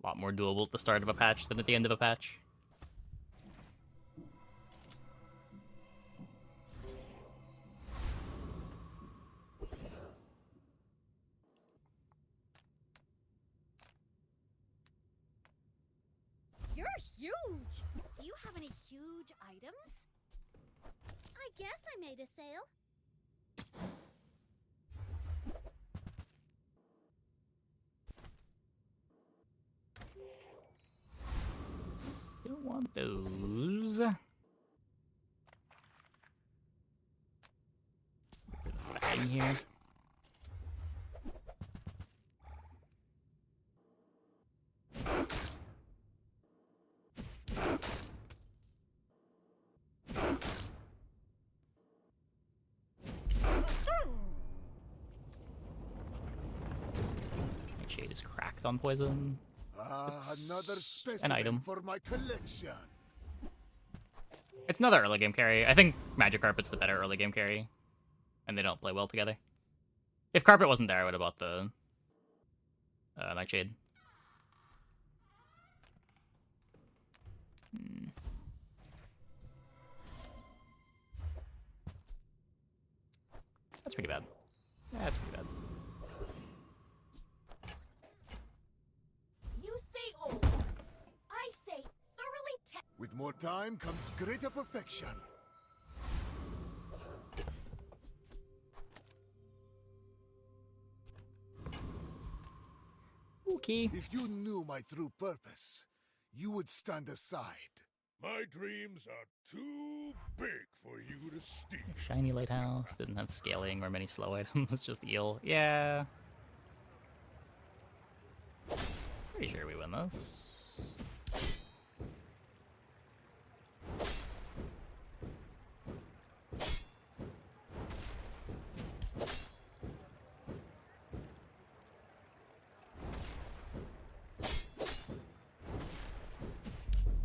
A lot more doable at the start of a patch than at the end of a patch. You're huge! Do you have any huge items? I guess I made a sale. Don't want those. Fang here. My shade is cracked on poison. Another An item. specimen for my collection. It's another early game carry. I think Magic Carpet's the better early game carry. And they don't play well together. If Carpet wasn't there, I would have bought the Nightshade. That's pretty bad. That's pretty bad. You say old. I say thoroughly With more time comes greater perfection. Okay. If you knew my true purpose, you would stand aside. My dreams are too big for you to steal. Shiny Lighthouse didn't have scaling or many slow items, just eel. Yeah. Pretty sure we win this.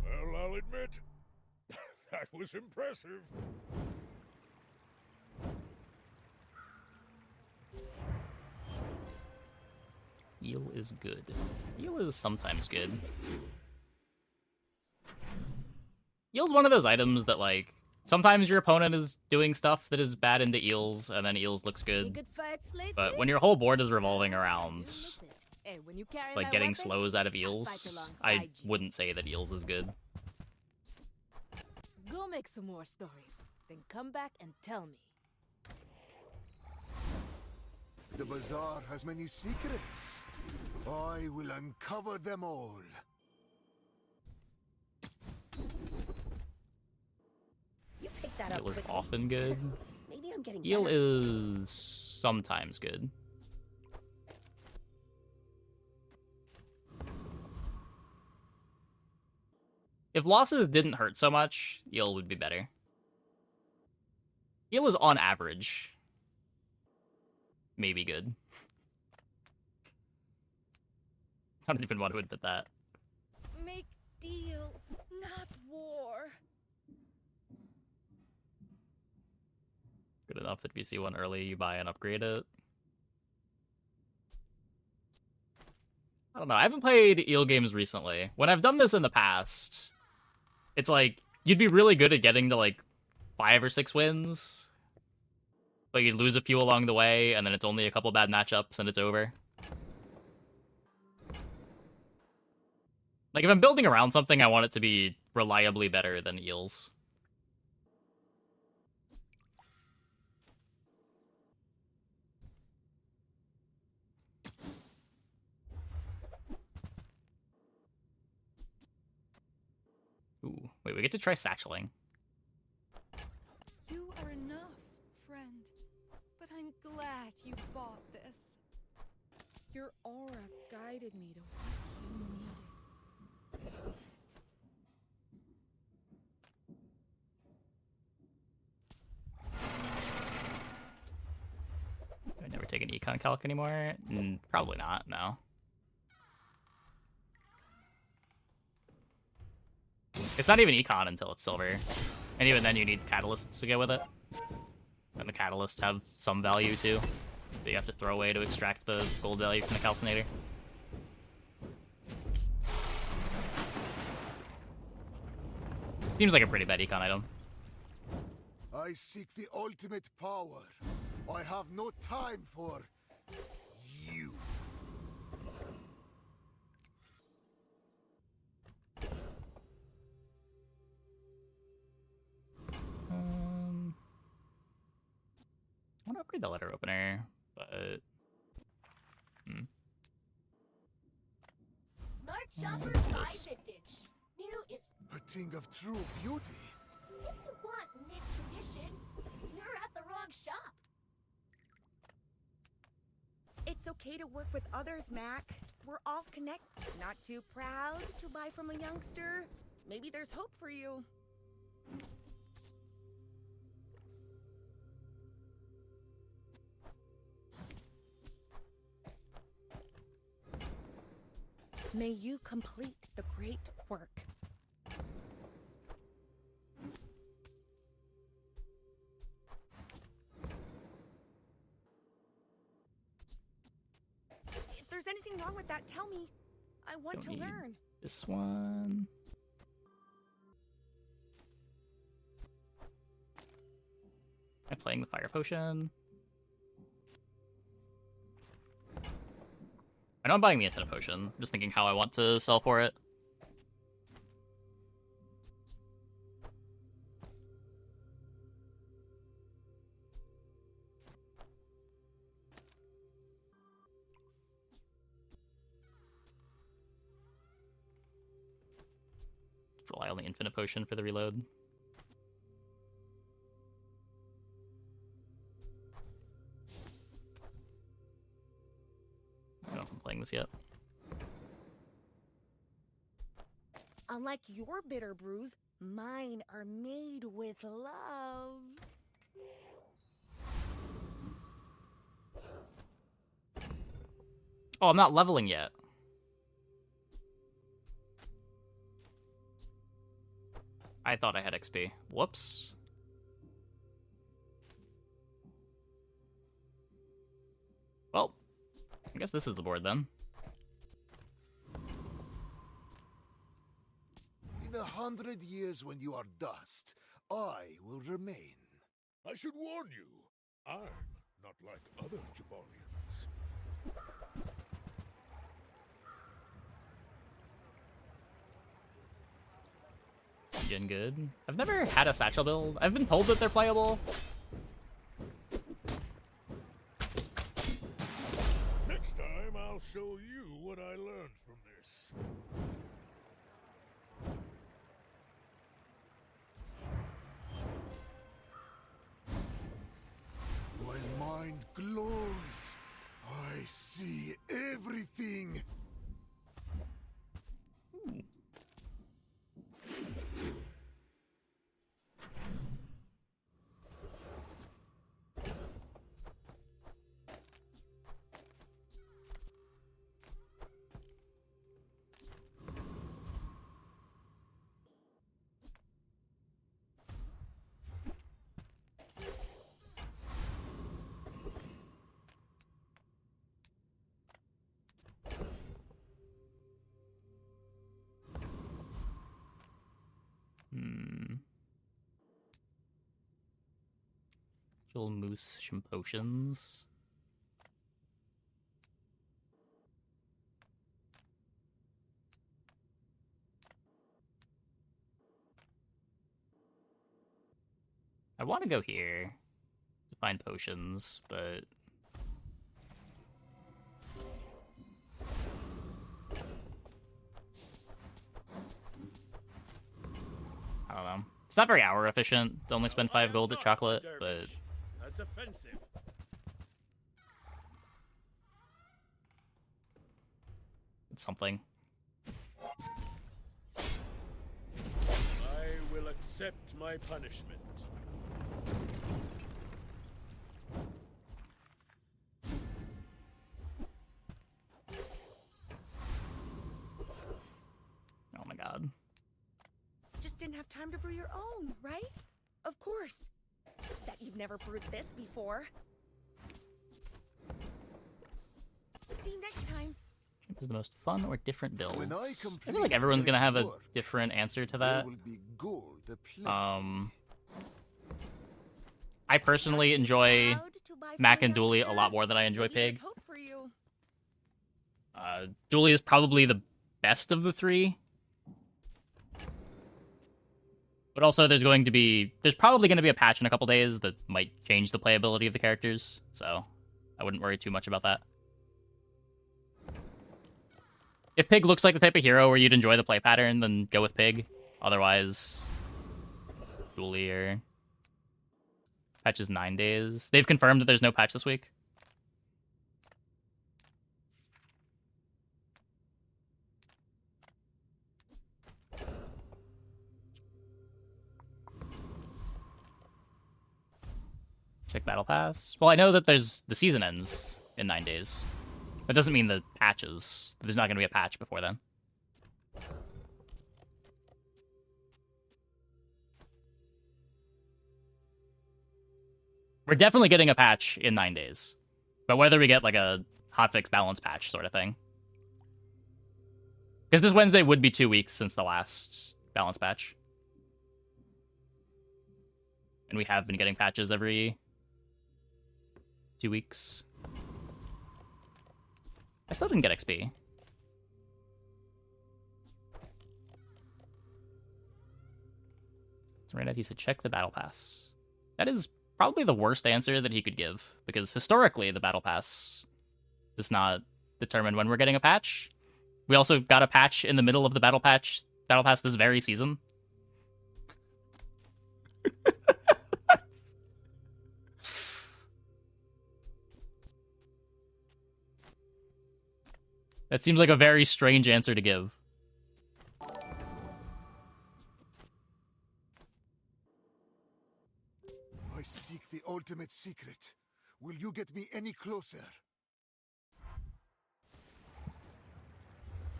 Well, I'll admit, that was impressive. Eel is good. Eel is sometimes good. Eel's one of those items that, like, sometimes your opponent is doing stuff that is bad into eels, and then eels looks good. But when your whole board is revolving around, like, getting slows out of eels, I wouldn't say that eels is good. Go make some more stories, then come back and tell me. The Bazaar has many secrets. I will uncover them all. You picked that up Eel is quickly. often good. Maybe I'm getting Eel better. is sometimes good. If losses didn't hurt so much, Eel would be better. Eel is on average maybe good. I don't even want to admit that. Make deals, not war. Good enough that if you see one early, you buy and upgrade it. I don't know. I haven't played eel games recently. When I've done this in the past, it's like, you'd be really good at getting to like 5 or 6 wins, but you'd lose a few along the way, and then it's only a couple bad matchups and it's over. Like, if I'm building around something, I want it to be reliably better than eels. Ooh, wait, we get to try satcheling. You are enough, friend. But I'm glad you bought this. Your aura guided me to what you needed. Do I never take an econ calc anymore? Probably not, no. It's not even econ until it's silver. And even then you need catalysts to go with it. And the catalysts have some value too, that you have to throw away to extract the gold value from the calcinator. Seems like a pretty bad econ item. I seek the ultimate power. I have no time for you. I want to upgrade the letter opener, but Smart shoppers buy vintage. New is A thing of true beauty. if you want knit tradition, you're at the wrong shop. It's okay to work with others, Mac. We're all connected. Not too proud to buy from a youngster. Maybe there's hope for you. May you complete the great work. If there's anything wrong with that, tell me. I want to Don't need learn. this one. Am I playing the fire potion? I know I'm buying the antenna potion. I'm just thinking how I want to sell for it. Rely on the infinite potion for the reload. I don't know if I'm playing this yet. Unlike your bitter brews, mine are made with love. Oh, I'm not leveling yet. I thought I had XP. Whoops. Well, I guess this is the board then. In 100 years when you are dust, I will remain. I should warn you, I'm not like other Jabalians. Getting good. I've never had a Satchel build. I've been told that they're playable. Next time, I'll show you what I learned from this. When mind glows, I see everything. Moose potions. I want to go here to find potions, but I don't know. It's not very hour efficient to only spend 5 gold at chocolate, but That's offensive. it's something. I will accept my punishment. Oh my god. Just didn't have time to brew your own, right? Of course. That you've never brewed this before. See you next time. is the most fun or different builds? When I I feel complete like everyone's gonna have a work, different answer to there that. will be gold aplenty. I personally enjoy Proud to buy from Mac a and Dooley a youngster? lot more than I enjoy Maybe there's Pig. hope for you. Dooley is probably the best of the three. But also there's probably going to be a patch in a couple days that might change the playability of the characters, so I wouldn't worry too much about that. If Pig looks like the type of hero where you'd enjoy the play pattern, then go with Pig. Otherwise, Dooley or... Patch is 9 days. They've confirmed that there's no patch this week. Check Battle Pass. Well, I know that the season ends in 9 days. That doesn't mean the patches. There's not going to be a patch before then. We're definitely getting a patch in 9 days. But whether we get like a hotfix balance patch sort of thing. Because this Wednesday would be 2 weeks since the last balance patch. And we have been getting patches every 2 weeks. I still didn't get XP. So right now he said check the battle pass. That is probably the worst answer that he could give, because historically the battle pass does not determine when we're getting a patch. We also got a patch in the middle of the battle pass this very season. That seems like a very strange answer to give. I seek the ultimate secret. Will you get me any closer?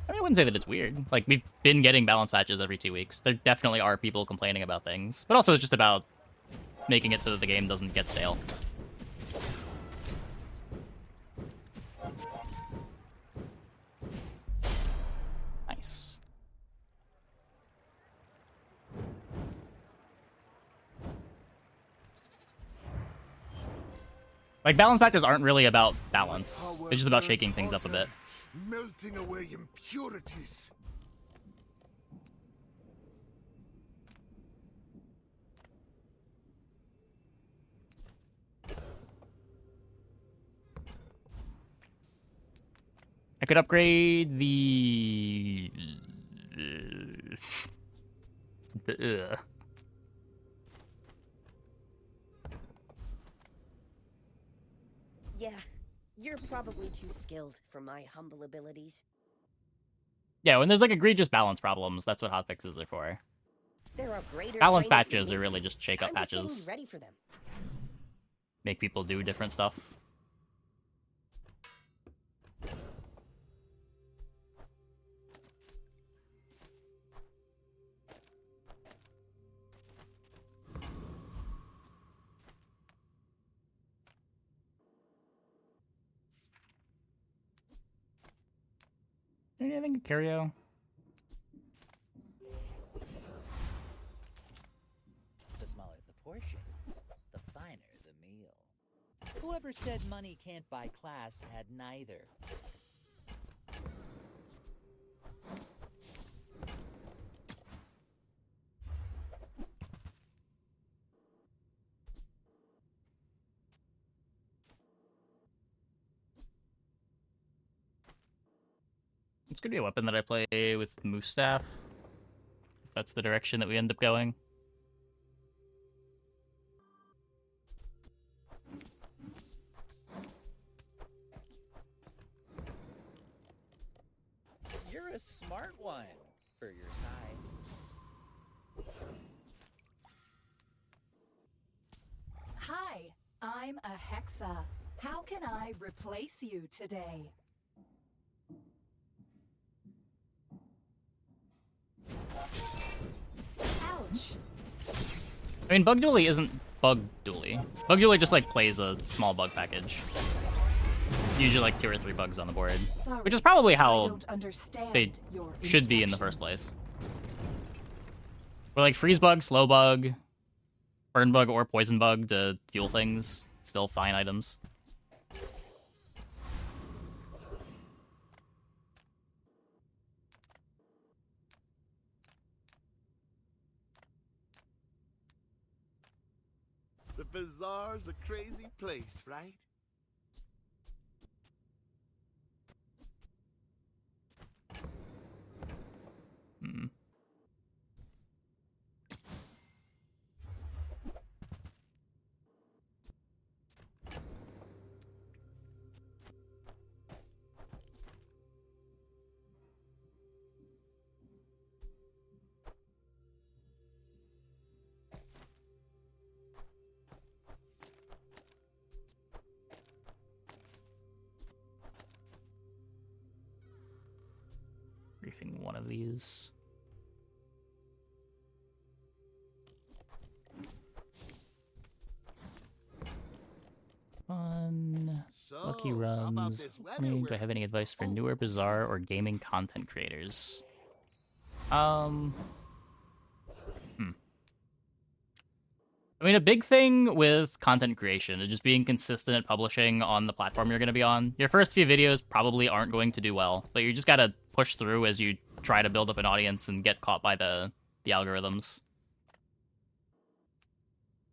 I mean, I wouldn't say that it's weird. Like, we've been getting balance patches every 2 weeks. There definitely are people complaining about things. But also it's just about making it so that the game doesn't get stale. Nice. Like, balance patches aren't really about balance. They're just about shaking things up a bit. Melting away impurities. I could upgrade the... Yeah, you're probably too skilled for my humble abilities. Yeah, when there's like egregious balance problems, that's what hotfixes are for. There are greater Balance trainers patches than are me. really just shake-up I'm just patches. getting ready for them. Make people do different stuff. Anything Curio? The smaller the portions, the finer the meal. Whoever said money can't buy class had neither. It's gonna be a weapon that I play with Mustaf. If that's the direction that we end up going. You're a smart one for your size. Hi, I'm a Hexa. How can I replace you today? Ouch. I mean, Bug Dually isn't Bug Dually. Bug Dually just, like, plays a small bug package. usually like 2 or 3 bugs on the board, Sorry, which is probably I how don't understand they your should be in the instruction. first place. Or like freeze bug, slow bug, burn bug, or poison bug to fuel things. Still fine items. The Bazaar's a crazy place, right? Hmm. Briefing one of these. Fun. Lucky So, how about runs. this weather Do I have any advice for newer Bazaar or gaming content creators? Hmm. I mean, a big thing with content creation is just being consistent at publishing on the platform you're going to be on. Your first few videos probably aren't going to do well, but you just got to push through as you try to build up an audience and get caught by the algorithms.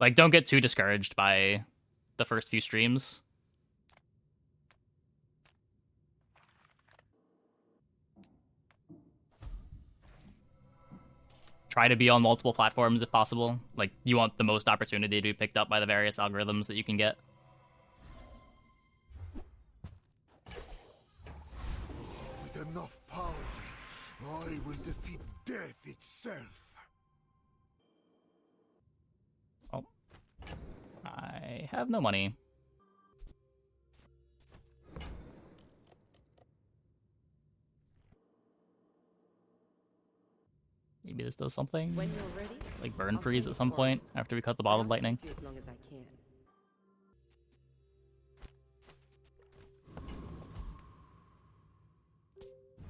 Like, don't get too discouraged by the first few streams. Try to be on multiple platforms if possible. Like, you want the most opportunity to be picked up by the various algorithms that you can get. With enough power, I will defeat death itself. Oh. I have no money. Maybe this does something? When you're ready, Like burn I'll freeze send at some you point after we cut the But bottled I'll lightning. keep you as long as I can.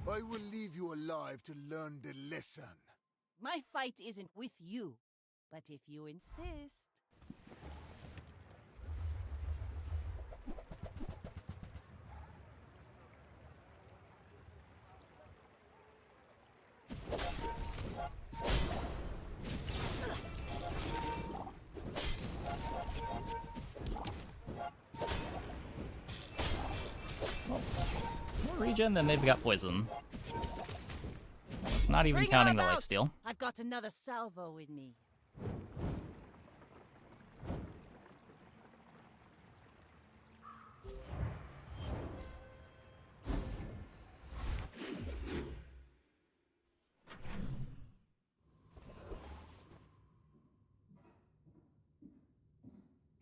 I will leave you alive to learn the lesson. My fight isn't with you, but if you insist. Well, more regen, then they've got poison. It's not even Bring her counting the about. lifesteal. I've got another salvo in me.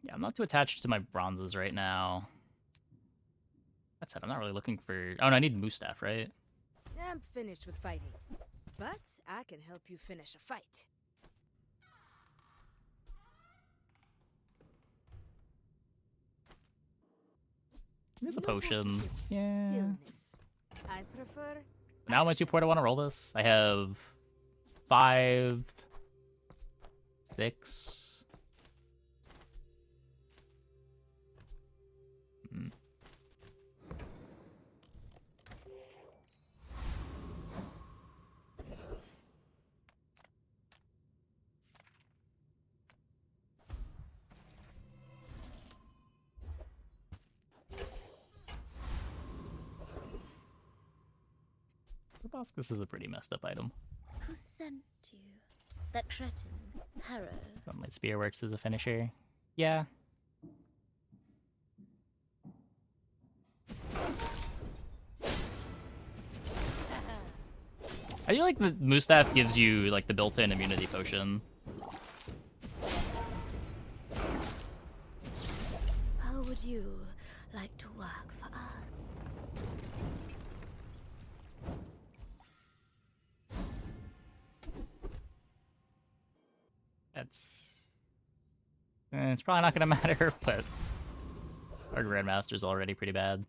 Yeah, I'm not too attached to my bronzes right now. That said, I'm not really looking for... Oh, no, I need Mustaf, right? I'm finished with fighting, but I can help you finish a fight. There's a potion. Yeah. Stillness. I prefer. Now my 2 port, I want to roll this. I have 5, 6. Hmm. Proboscis is a pretty messed up item. Who sent you? That cretin, Harrow. Sunlight Spear works as a finisher. Yeah. I feel like the Mustaf gives you like the built-in immunity potion. How would you like to work for us? That's... it's probably not gonna matter, but our Grandmaster's already pretty bad.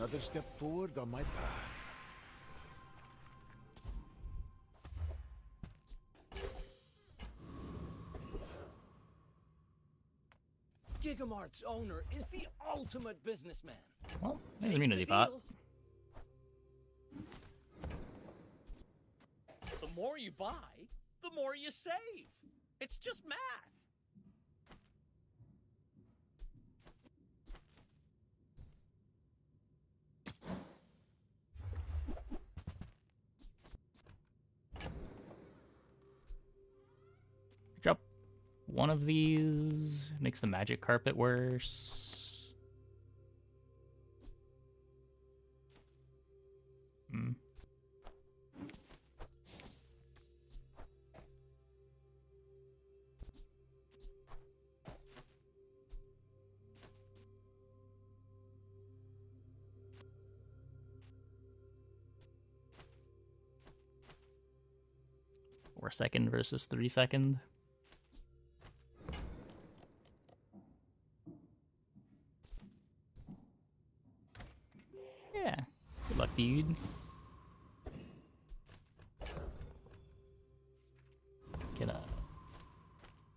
Another step forward on my path. Gigamart's owner is the ultimate businessman. Well, there's an immunity pot. The more you buy, the more you save. It's just math. Drop one of these. Makes the magic carpet worse. Hmm. Four second versus 3 second. Yeah. Good luck, dude. Get a...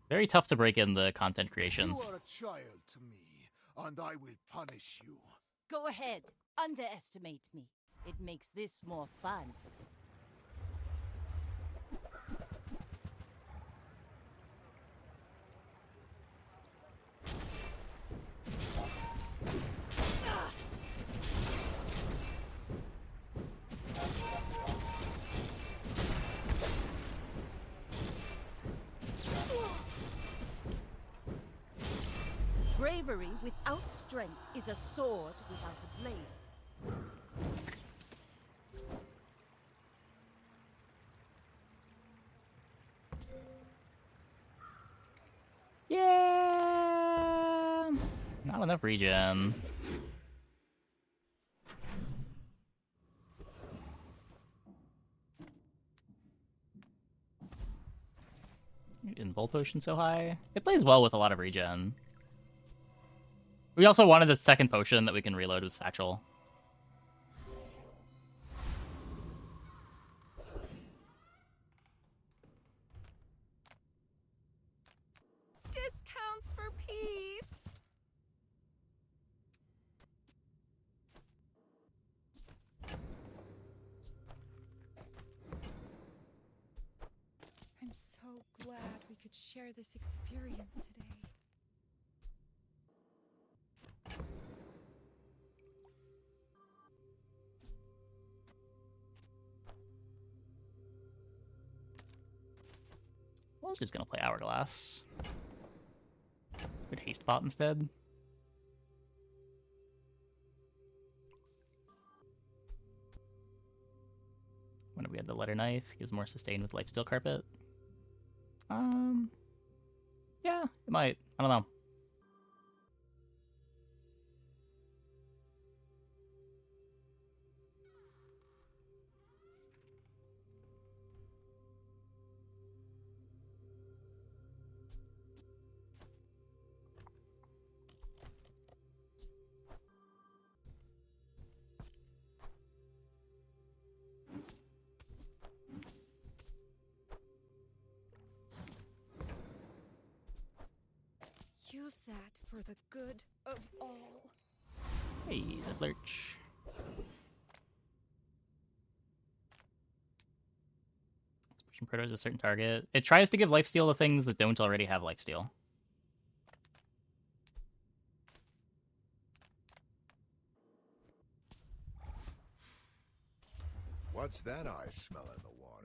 Very tough to break in the content creation. You are a child to me, and I will punish you. Go ahead. Underestimate me. It makes this more fun. Bravery without strength is a sword without a blade. Yeah. Not enough regen. In Volt Potion so high. It plays well with a lot of regen. We also wanted the second potion that we can reload with Satchel. Discounts for peace. I'm so glad we could share this experience today. I was just gonna play Hourglass. Good haste pot instead. When we had the letter knife, gives more sustain with lifesteal carpet. Yeah, it might. I don't know. Use that for the good of all. Hey, that lurch. Pushing Proto is a certain target. It tries to give lifesteal to things that don't already have lifesteal. What's that I smell in the water?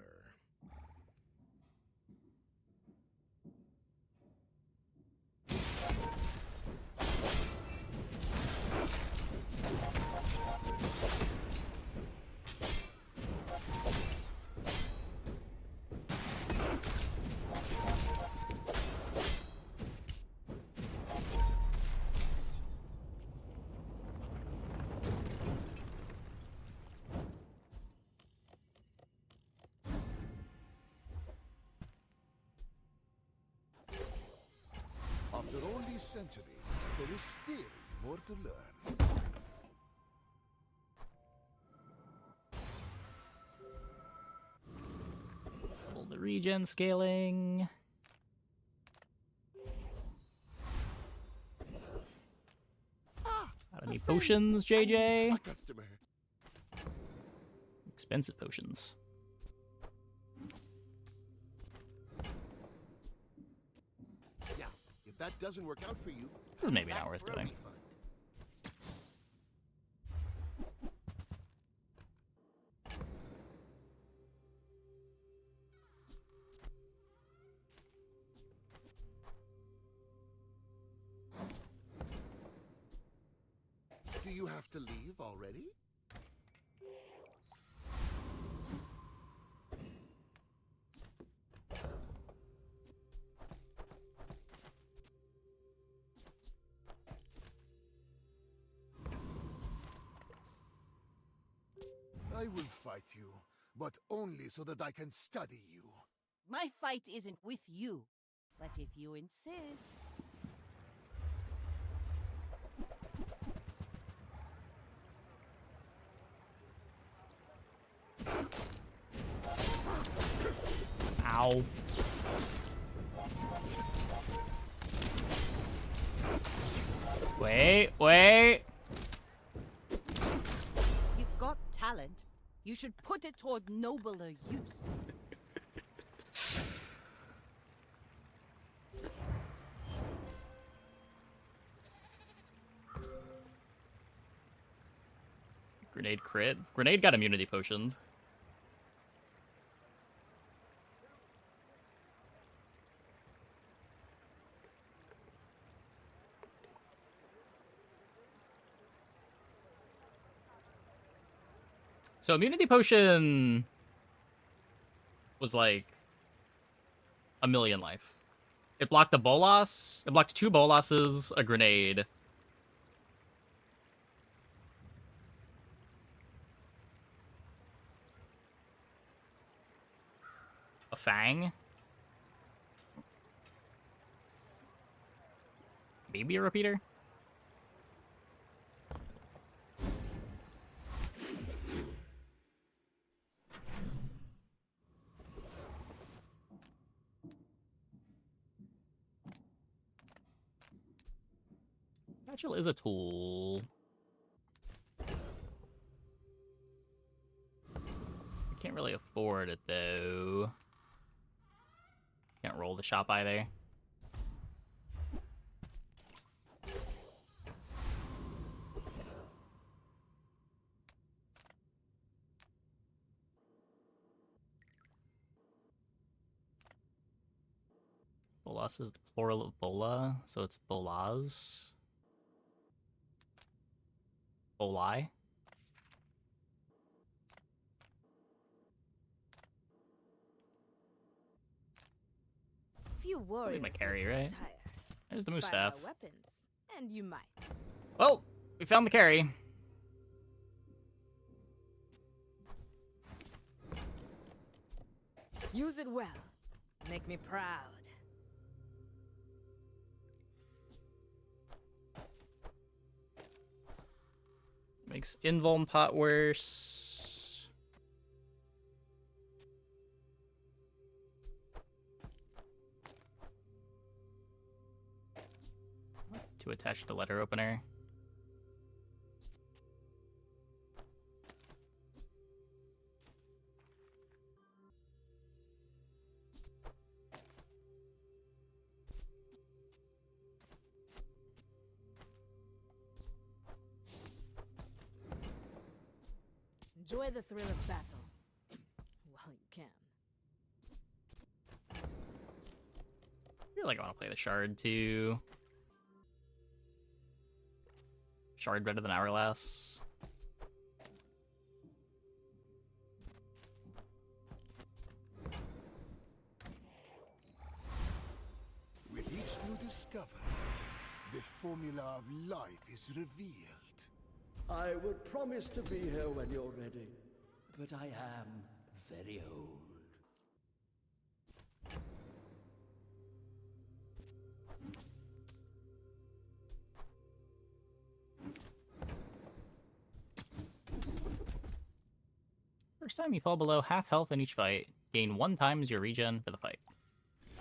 After all these centuries, there is still more to learn. regen scaling. Got any potions, JJ? A customer. Expensive potions. Yeah, if that doesn't work out for you, This is maybe not worth doing. Do you have to leave already? I will fight you, but only so that I can study you. My fight isn't with you, but if you insist. Ow. Wait. You've got talent. You should put it toward nobler use. Grenade crit. Grenade got immunity potioned. So immunity potion was like a million life. It blocked a bolas. It blocked 2 bolases, a grenade. A fang. Maybe a repeater. Satchel is a tool. I can't really afford it, though. Can't roll the shop either. Bolas is the plural of bola, so it's bolas. Boli. Few warriors my carry, right? retire. There's the Buy Mustaf. more weapons, and you might. Well, we found the carry. Use it well. Make me proud. Makes invuln pot worse. To attach the letter opener. Enjoy the thrill of battle while you can. I feel like I want to play the shard too. Shard better than Hourglass. With each new discovery, the formula of life is revealed. I would promise to be here when you're ready, but I am very old. First time you fall below half health in each fight. Gain 1 times your regen for the fight.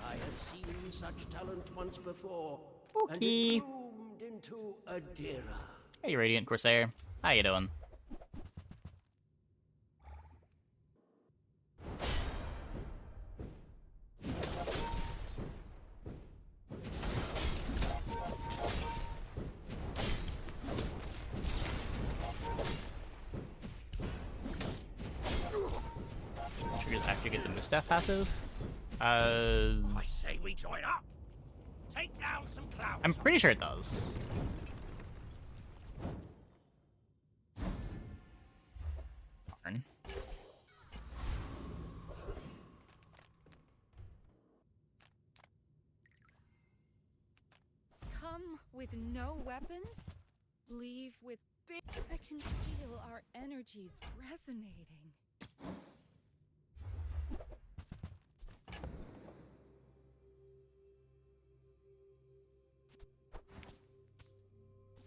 I have seen such talent once before, and Okay. it bloomed into Adira. Hey, Radiant Corsair. How you doing? Triggers after you get the Mustaf passive. I say we join up. Take down some clouds. I'm pretty sure it does. Darn. Come with no weapons, leave with big. I can feel our energies resonating.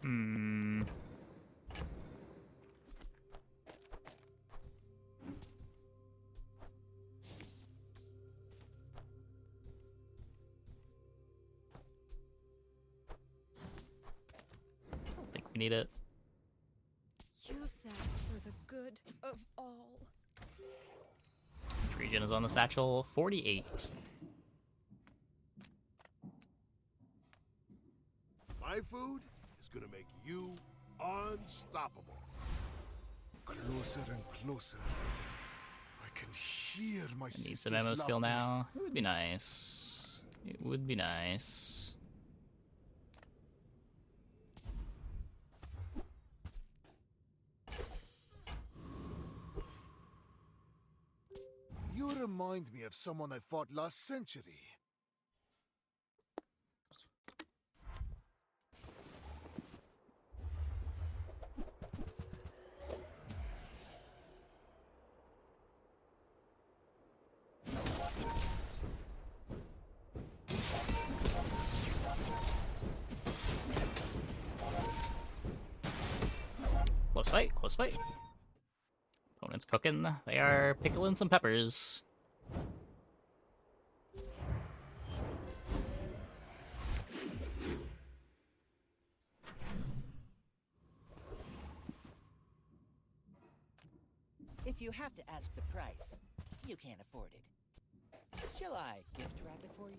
Hmm. I don't think we need it. Use that for the good of all. Which region is on the satchel? 48. My food is gonna make you unstoppable. Closer and closer. I can hear my I need sister's some ammo skill laughter. now. It would be nice. It would be nice. You remind me of someone I fought last century. Close fight, close fight. Opponent's cooking. They are pickling some peppers. If you have to ask the price, you can't afford it. Shall I gift wrap it for you?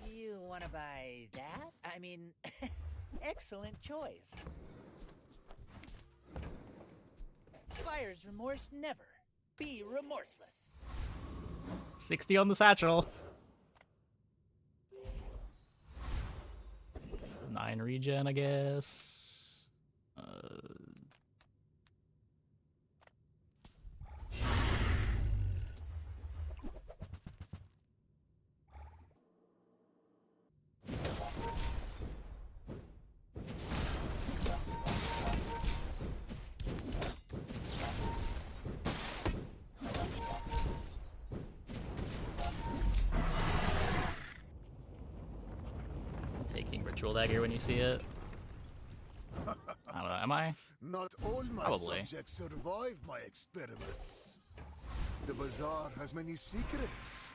You want to buy that? I mean, excellent choice. Buyer's remorse never. Be remorseless. 60 on the satchel. 9 regen, I guess. Taking Ritual Dagger when you see it. I don't know, am I? Not all my Probably. subjects survive my experiments. The Bazaar has many secrets.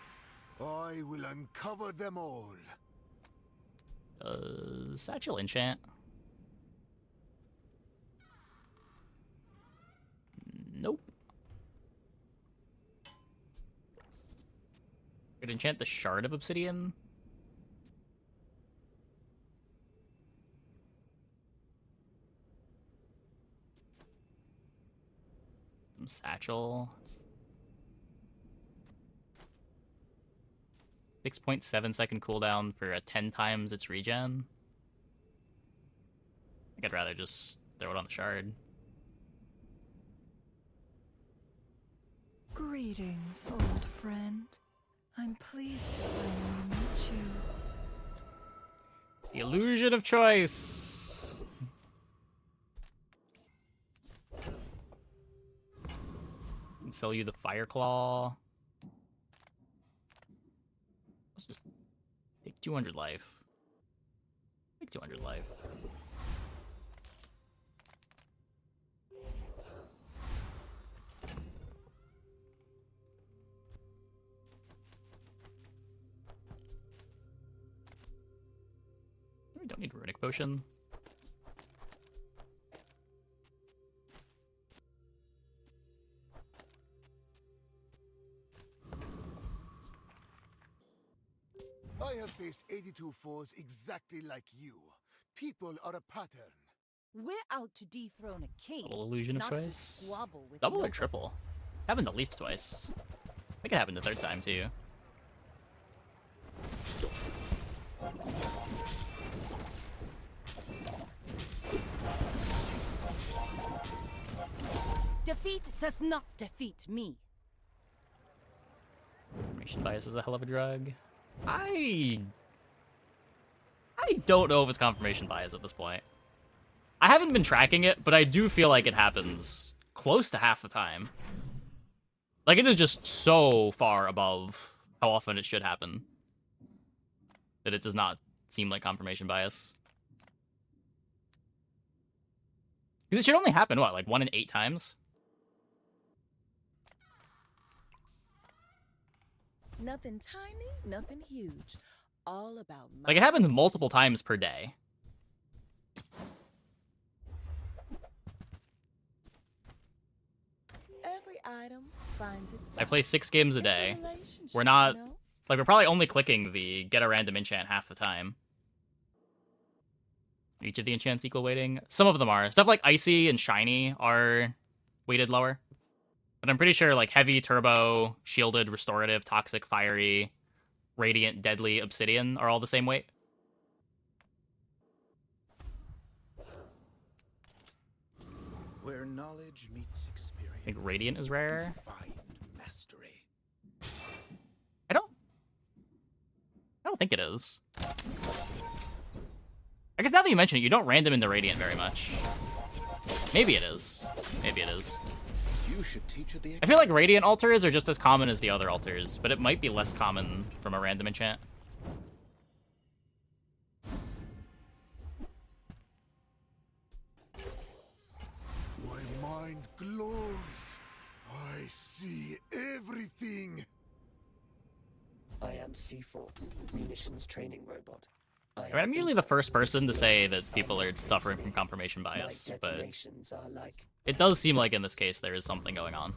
I will uncover them all. Satchel enchant. Nope. Could enchant the Shard of Obsidian. Some Satchel. 6.7 second cooldown for a 10 times its regen. I think I'd rather just throw it on the Shard. Greetings, old friend. I'm pleased to finally meet you. The illusion of choice. And sell you the Fire Claw. Let's just take 200 life. Take 200 life. We don't need Runic Potion. I have faced 82 foes exactly like you. People are a pattern. We're out to dethrone a king, Double illusion of not to choice. squabble with Double or nobody. triple? Happened at least twice. I think it happened the third time too. Defeat does not defeat me. Confirmation bias is a hell of a drug. I don't know if it's confirmation bias at this point. I haven't been tracking it, but I do feel like it happens close to half the time. Like, it is just so far above how often it should happen that it does not seem like confirmation bias. Because it should only happen, what, like 1 in 8 times? Nothing tiny, nothing huge. All about my Like, it happens multiple times per day. every item finds its I play 6 games a day. It's a relationship, We're not... you know? Like, we're probably only clicking the get a random enchant half the time. Each of the enchants equal weighting. Some of them are. Stuff like Icy and Shiny are weighted lower. But I'm pretty sure, like, Heavy, Turbo, Shielded, Restorative, Toxic, Fiery, Radiant, Deadly, Obsidian are all the same weight. Where knowledge meets experience. I think Radiant is rare. Find mastery. I don't think it is. I guess now that you mention it, you don't random into Radiant very much. Maybe it is. Maybe it is. You should teach at the I feel like Radiant altars are just as common as the other altars, but it might be less common from a random enchant. My mind glows. I see everything. I am C4, munitions training robot. I mean, I'm usually the first person to say that people are suffering from confirmation bias, My but detonations are like it does seem like in this case there is something going on.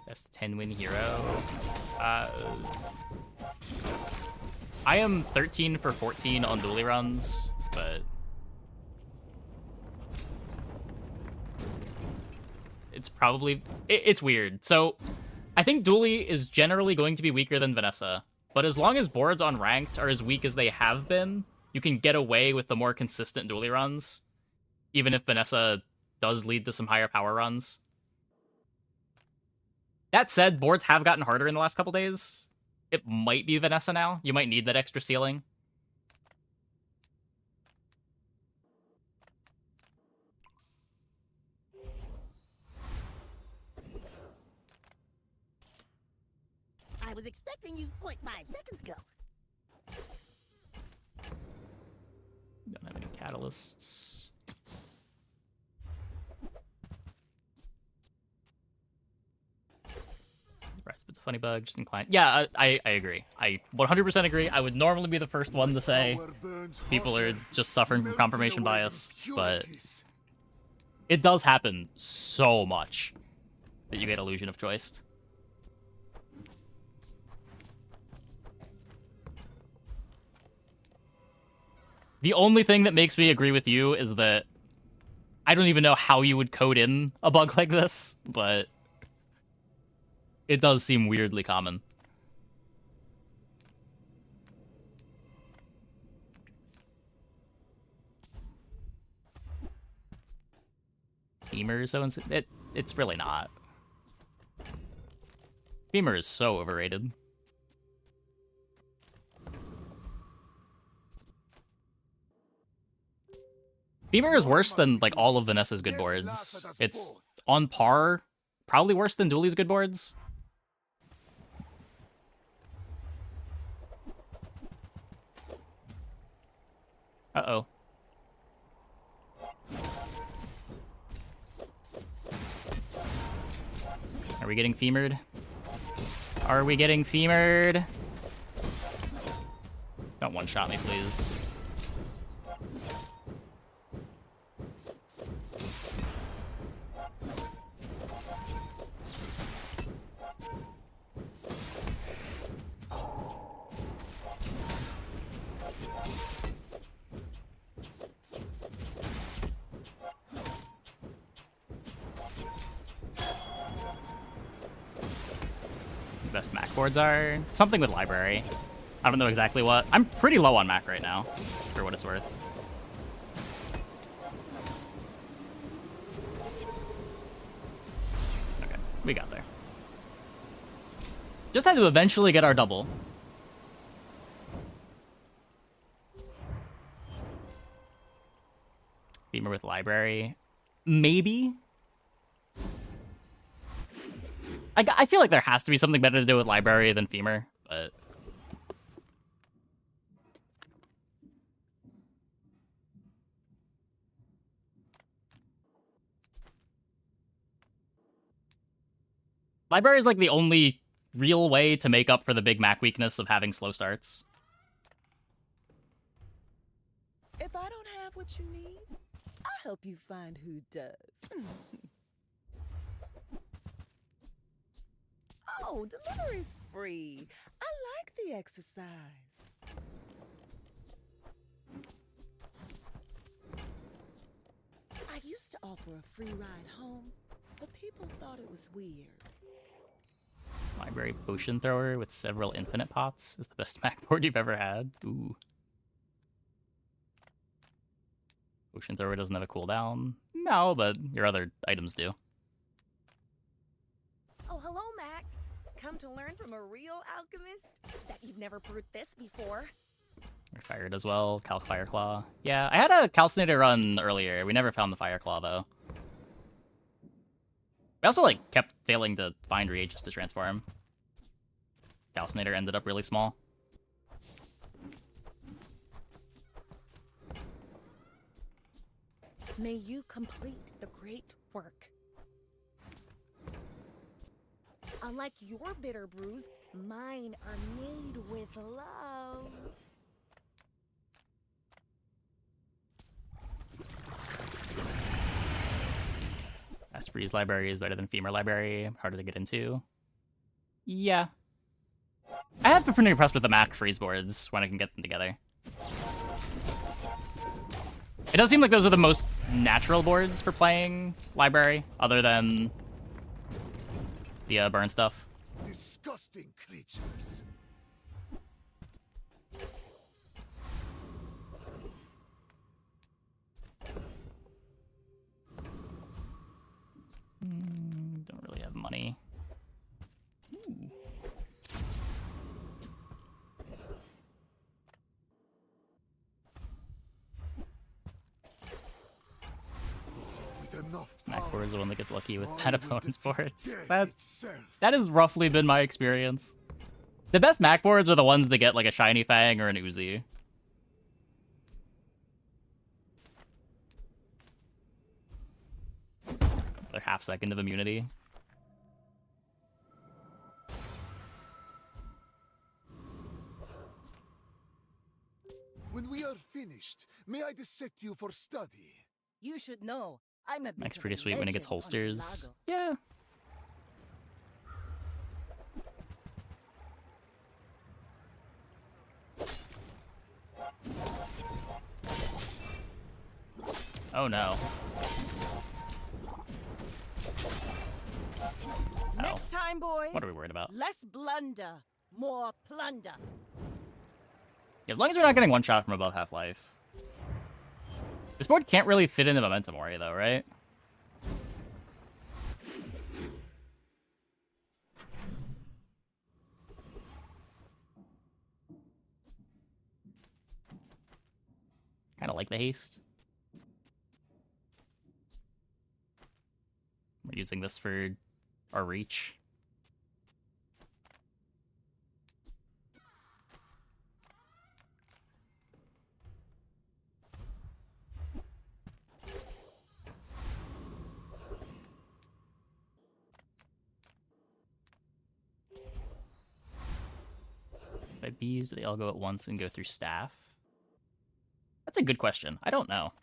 Best 10-win hero. I am 13 for 14 on dually runs, but it's probably... It's weird. So, I think dually is generally going to be weaker than Vanessa, but as long as boards on ranked are as weak as they have been, you can get away with the more consistent dually runs, even if Vanessa does lead to some higher power runs. That said, boards have gotten harder in the last couple days. It might be Vanessa now. You might need that extra ceiling. I was expecting you 0.5 seconds ago. Don't have any catalysts. Surprise, but it's a funny bug, just inclined. Yeah, I agree. I 100% agree. I would normally be the first one to say people are just suffering from confirmation bias, but it does happen so much that you get illusion of choice. The only thing that makes me agree with you is that I don't even know how you would code in a bug like this, but it does seem weirdly common. Beamer is so it's really not. Beamer is so overrated. Beamer is worse than like all of Vanessa's good boards. It's on par, probably worse than Dooley's good boards. Uh-oh. Are we getting femered? Are we getting femered? Don't one-shot me, please. Best Mac boards are something with library. I don't know exactly what. I'm pretty low on Mac right now, for what it's worth. Okay, we got there. Just had to eventually get our double. Beamer with library. Maybe? I feel like there has to be something better to do with library than femur, but... Library is like the only real way to make up for the big Mac weakness of having slow starts. If I don't have what you need, I'll help you find who does. Oh, delivery's free. I like the exercise. I used to offer a free ride home, but people thought it was weird. Library potion thrower with several infinite pots is the best Mac board you've ever had. Ooh. Potion thrower doesn't have a cooldown. No, but your other items do. Oh, hello, Mac. Come to learn from a real alchemist? Bet you've never brewed this before. You're fired as well. Calc Fire Claw. Yeah, I had a Calcinator run earlier. We never found the Fire Claw, though. We also, like, kept failing to find reagents to transform. Calcinator ended up really small. May you complete the great work. Unlike your bitter brews, mine are made with love. Fast Freeze Library is better than Femur Library. Harder to get into. Yeah. I have been pretty impressed with the Mac freeze boards when I can get them together. It does seem like those are the most natural boards for playing Library, other than the burn stuff. Disgusting creatures. Don't really have money. Ooh. Mac board is the one that gets lucky with bad opponent's boards. That has roughly been my experience. The best Mac boards are the ones that get like a shiny Fang or an Uzi. Another half second of immunity. When we are finished, may I dissect you for study? You should know. I'm a Mac's pretty sweet when he gets holsters. Yeah. Oh no. Next time, boys. What are we worried about? Less blunder, more plunder. As long as we're not getting one shot from above half-life. This board can't really fit into Momentum Ori though, right? Kind of like the haste. We're using this for our reach. By bees, do they all go at once and go through staff? That's a good question. I don't know.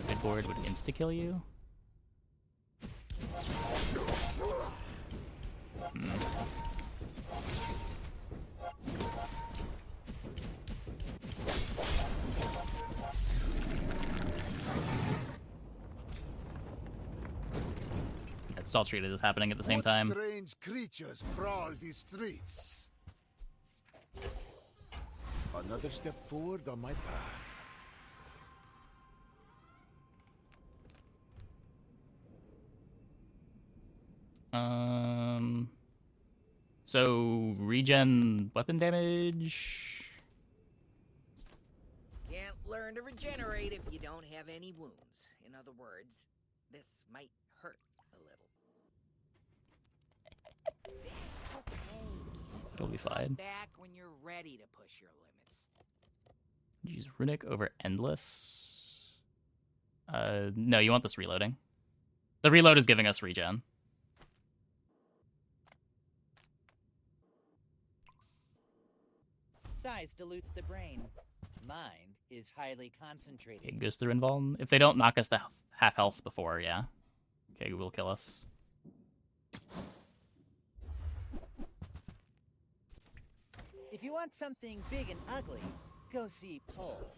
Sideboard would insta-kill you? It's all treated as happening at the same time. Strange creatures prowl these streets. Another step forward on my path. So regen weapon damage. Can't learn to regenerate if you don't have any wounds. In other words, this might hurt a little. That's okay. It'll be fine. Back when you're ready to push your limits. Use runic over endless. No, you want this reloading. The reload is giving us regen. Size dilutes the brain. Mind is highly concentrated. It goes through invuln. If they don't knock us to half health before, yeah. Okay, will kill us. If you want something big and ugly, go see Pole.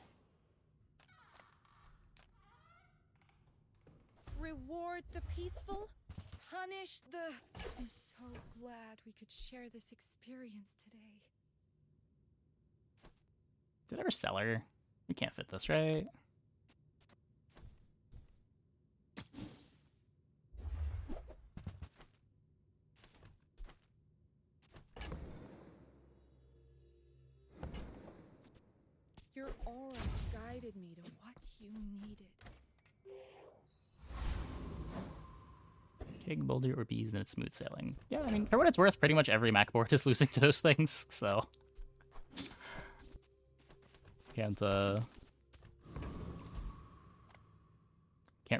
Reward the peaceful, punish the... I'm so glad we could share this experience today. Did I ever sell her? We can't fit this, right? Your aura guided me to what you needed. Keg, boulder, or bees, then it's smooth sailing. Yeah, I mean, for what it's worth, pretty much every Mac board is losing to those things, so... Can't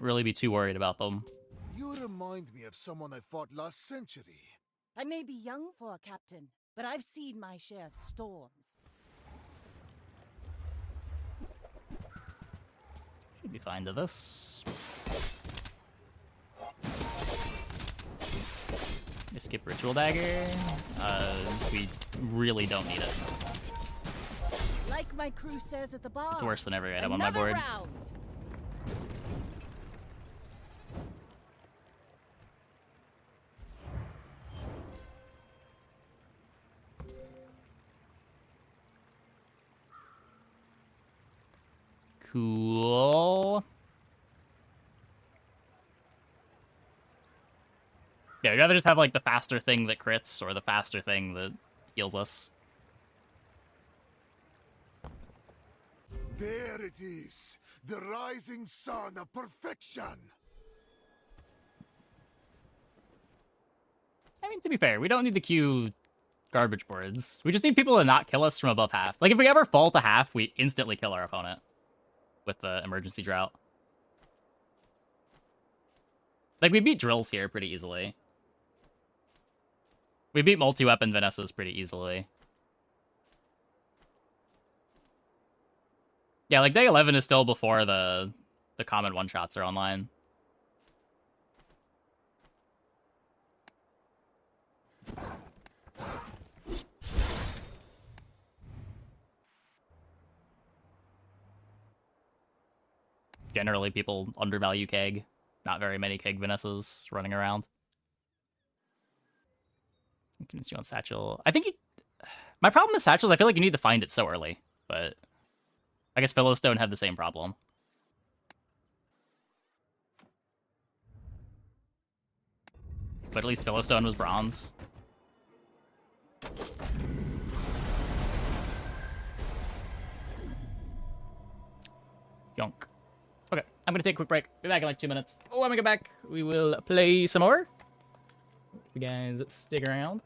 really be too worried about them. You remind me of someone I fought last century. I may be young for a captain, but I've seen my share of storms. Should be fine to this. Skip Ritual Dagger. We really don't need it. Like my crew says at the bar. It's worse than every item on my board. Round. Cool. Yeah, I'd rather just have like the faster thing that crits or the faster thing that heals us. There it is, the rising sun of perfection. I mean, to be fair, we don't need to queue garbage boards. We just need people to not kill us from above half. Like, if we ever fall to half, we instantly kill our opponent with the emergency drought. Like, we beat drills here pretty easily. We beat multi-weapon Vanessas pretty easily. Yeah, like, day 11 is still before the common one-shots are online. Generally, people undervalue Keg. Not very many Keg Vanessas running around. You can see on Satchel. I think my problem with Satchel is I feel like you need to find it so early, but I guess Philostone had the same problem. But at least Philostone was bronze. Yonk. Okay, I'm gonna take a quick break. Be back in like 2 minutes. When we get back, we will play some more. You guys stick around.